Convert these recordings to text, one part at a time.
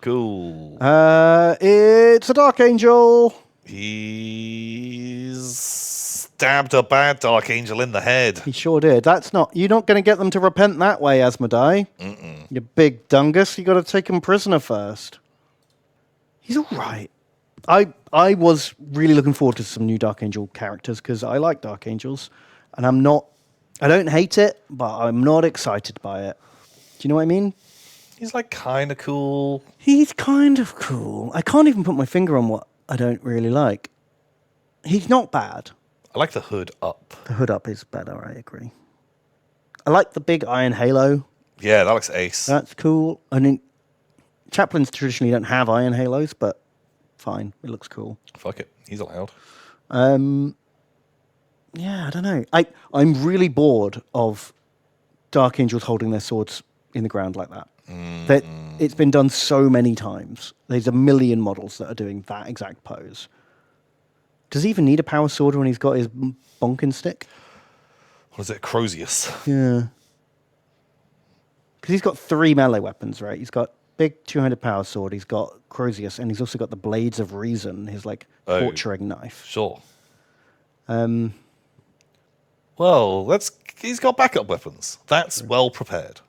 Cool. It's a Dark Angel. He's stabbed a bad Dark Angel in the head. He sure did. You're not going to get them to repent that way, Asmodai. You big dungus. You got to take him prisoner first. He's all right. I was really looking forward to some new Dark Angel characters because I like Dark Angels, and I don't hate it, but I'm not excited by it. Do you know what I mean? He's like kind of cool. He's kind of cool. I can't even put my finger on what I don't really like. He's not bad. I like the hood up. The hood up is better, I agree. I like the big iron halo. Yeah, that looks ace. That's cool. I mean, chaplains traditionally don't have iron halos, but fine. It looks cool. Fuck it. He's allowed. Yeah, I don't know. I'm really bored of Dark Angels holding their swords in the ground like that. It's been done so many times. There's a million models that are doing that exact pose. Does he even need a power sword when he's got his bonking stick? What is it? Crozius. Yeah. Because he's got 3 melee weapons, right? He's got big 200 power sword, he's got Crozius, and he's also got the Blades of Reason, his torturing knife. Sure. Well, he's got backup weapons. That's well prepared.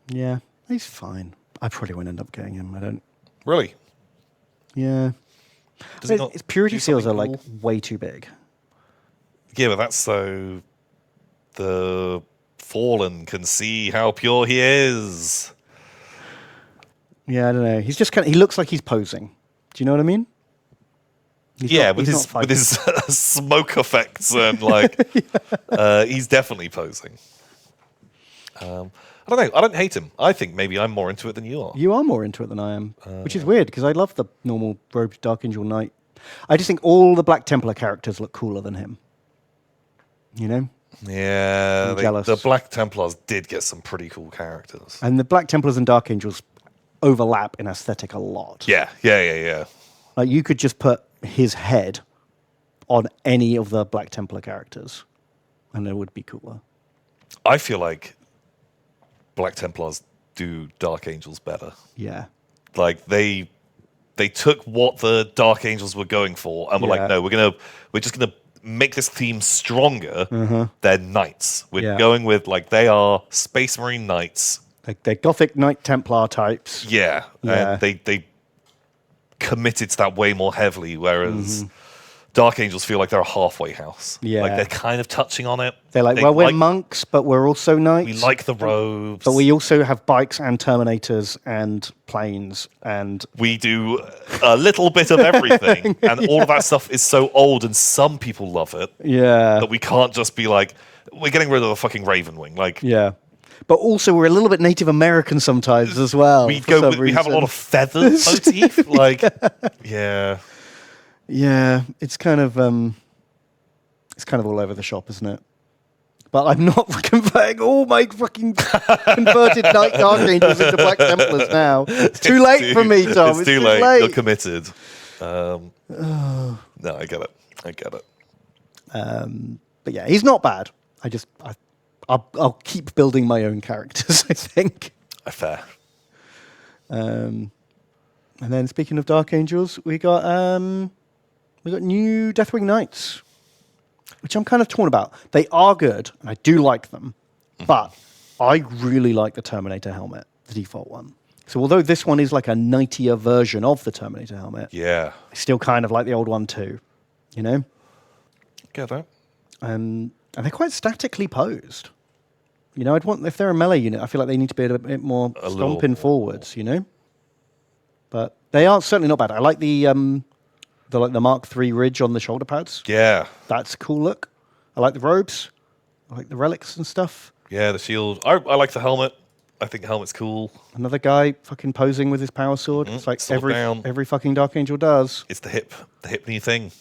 Yeah, he's fine. I probably won't end up getting him. I don't. Really? Yeah. His purity seals are like way too big. Yeah, but that's so the Fallen can see how pure he is. Yeah, I don't know. He's just he looks like he's posing. Do you know what I mean? With his smoke effects and he's definitely posing. I don't know. I don't hate him. I think maybe I'm more into it than you are. You are more into it than I am, which is weird because I love the normal robed Dark Angel Knight. I just think all the Black Templar characters look cooler than him. You know? Yeah, the Black Templars did get some pretty cool characters. And the Black Templars and Dark Angels overlap in aesthetic a lot. Yeah. Like you could just put his head on any of the Black Templar characters and it would be cooler. I feel like Black Templars do Dark Angels better. Yeah. Like they took what the Dark Angels were going for and were like, no, we're just gonna make this theme stronger. They're knights. We're going with they are Space Marine knights. Like they're Gothic Knight Templar types. Yeah. And they committed to that way more heavily, whereas Dark Angels feel like they're a halfway house. Yeah. Like they're kind of touching on it. They're like, we're monks, but we're also knights. We like the robes. But we also have bikes and Terminators and planes and... We do a little bit of everything. And all of that stuff is so old and some people love it. Yeah. That we can't just be like, we're getting rid of the fucking Raven Wing. Yeah. But also we're a little bit Native American sometimes as well. We have a lot of feather motif. Yeah. Yeah, it's kind of all over the shop, isn't it? But I'm not converting all my fucking converted Night Dark Angels into Black Templars now. It's too late for me, Tom. It's too late. You're committed. No, I get it. But yeah, he's not bad. I'll keep building my own characters, I think. Fair. And then speaking of Dark Angels, we got new Deathwing Knights, which I'm kind of torn about. They are good, and I do like them, but I really like the Terminator helmet, the default one. So although this one is like a knightier version of the Terminator helmet, I still kind of like the old one too, you know? Get that. And they're quite statically posed. You know, if they're a melee unit, I feel like they need to be a bit more stomping forwards, you know? But they are certainly not bad. I like the Mark III ridge on the shoulder pads. Yeah. That's a cool look. I like the robes. I like the relics and stuff. Yeah, the shield. I like the helmet. I think the helmet's cool. Another guy fucking posing with his power sword. It's like every fucking Dark Angel does. It's the hip knee thing.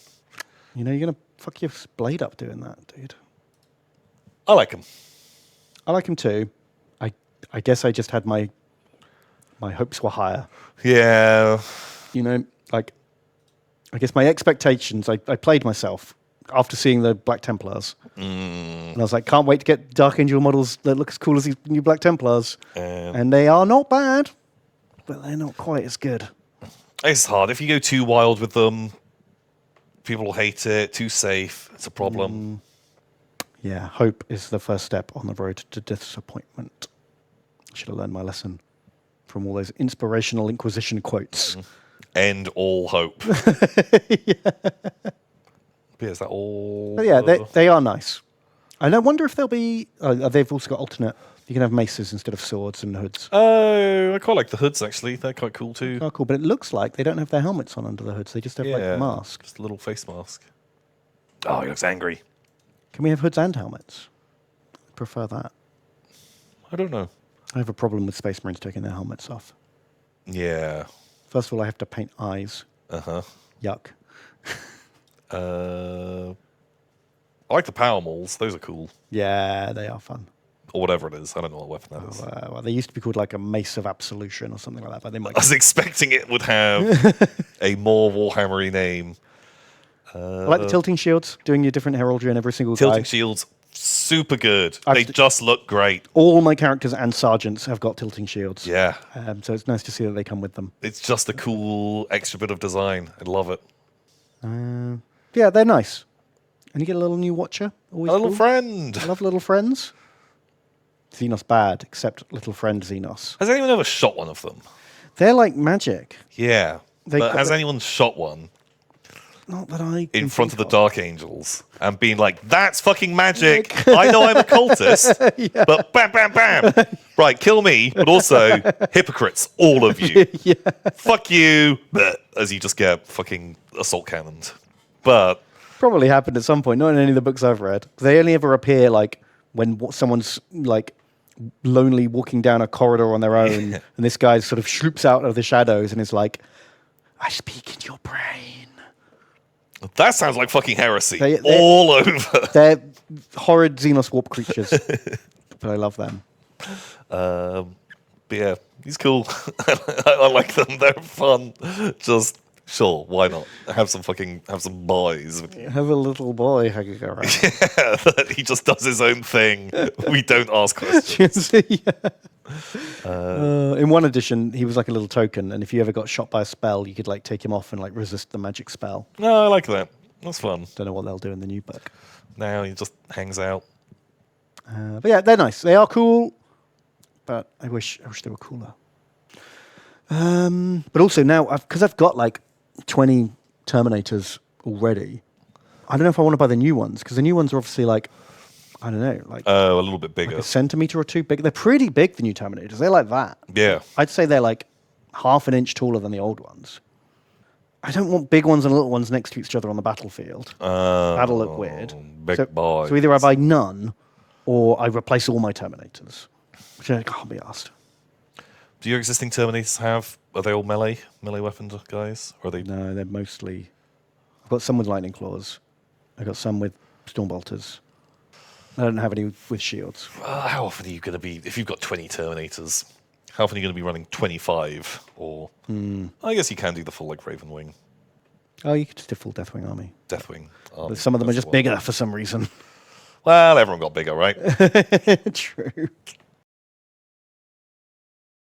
You know, you're going to fuck your blade up doing that, dude. I like him. I like him too. I guess I just had my hopes were higher. Yeah. You know, I guess my expectations, I played myself after seeing the Black Templars. And I was like, can't wait to get Dark Angel models that look as cool as these new Black Templars. And they are not bad. but they're not quite as good. It's hard. If you go too wild with them, people will hate it. Too safe, it's a problem. Yeah, hope is the first step on the road to disappointment. I should have learned my lesson from all those inspirational Inquisition quotes. End all hope. Yeah, is that all? But yeah, they are nice. And I wonder if they'll be... they've also got alternate... You can have maces instead of swords and hoods. Oh, I quite like the hoods, actually. They're quite cool, too. Oh, cool. But it looks like they don't have their helmets on under the hoods. They just have, like, a mask. Just a little face mask. Oh, he looks angry. Can we have hoods and helmets? I prefer that. I don't know. I have a problem with Space Marines taking their helmets off. Yeah. First of all, I have to paint eyes. Uh-huh. Yuck. I like the power mauls. Those are cool. Yeah, they are fun. Or whatever it is. I don't know what weapon that is. Well, they used to be called like a Mace of Absolution or something like that. But they might. I was expecting it would have a more Warhammery name. I like the tilting shields, doing your different heraldry on every single Tilting guy. shields, super good. They just look great. All my characters and sergeants have got tilting shields. Yeah. So it's nice to see that they come with them. It's just a cool extra bit of design. I love it. Yeah, they're nice. And you get a little new watcher. Always A little cool. friend. I love little friends. Xenos bad, except little friend Xenos. Has anyone ever shot one of them? They're like magic. Yeah. But has anyone shot one Not that I in can front of think the Dark Angels and been like, that's fucking magic. I know I'm a cultist, but bam, bam, bam. Right, kill me, but also hypocrites, all of you. Fuck you. As you just get fucking assault cannoned. But Probably happened at some point, not in any of the books I've read. They only ever appear like when someone's like lonely walking down a corridor on their own, and this guy sort of swoops out of the shadows and is like, I speak in your brain. that sounds like fucking heresy. They're all over. They're horrid Xenos warp creatures, but I love them. But yeah, he's cool. I like them. They're fun. Just sure, why not? Have some boys. Have a little boy hanging around. Yeah, he just does his own thing. We don't ask questions. In one edition, he was like a little token, and if you ever got shot by a spell, you could like take him off and like resist the magic spell. No, I like that. That's fun. Don't know what they'll do in the new book. Now he just hangs out. But yeah, they're nice. They are cool, but I wish they were cooler. But also now, because I've got like 20 Terminators already, I don't know if I want to buy the new ones, because the new ones are obviously like, I don't know, like a little bit bigger. like a centimeter or two big. They're pretty big, the new Terminators. They're like that. Yeah. I'd say they're like half an inch taller than the old ones. I don't want big ones and little ones next to each other on the battlefield. That'll look weird. Big boys. So either I buy none, or I replace all my Terminators, which I can't be asked. Do your existing Terminators are they all melee weapons, guys? Or are they? No, they're mostly... I've got some with lightning claws. I've got some with storm bolters. I don't have any with shields. How often are you going to be, if you've got 20 Terminators, how often are you going to be running 25? Or, I guess you can do the full, like, Raven Wing. Oh, you could just do full Deathwing army. Deathwing. But some of them are just bigger for some reason. Well, everyone got bigger, right? True.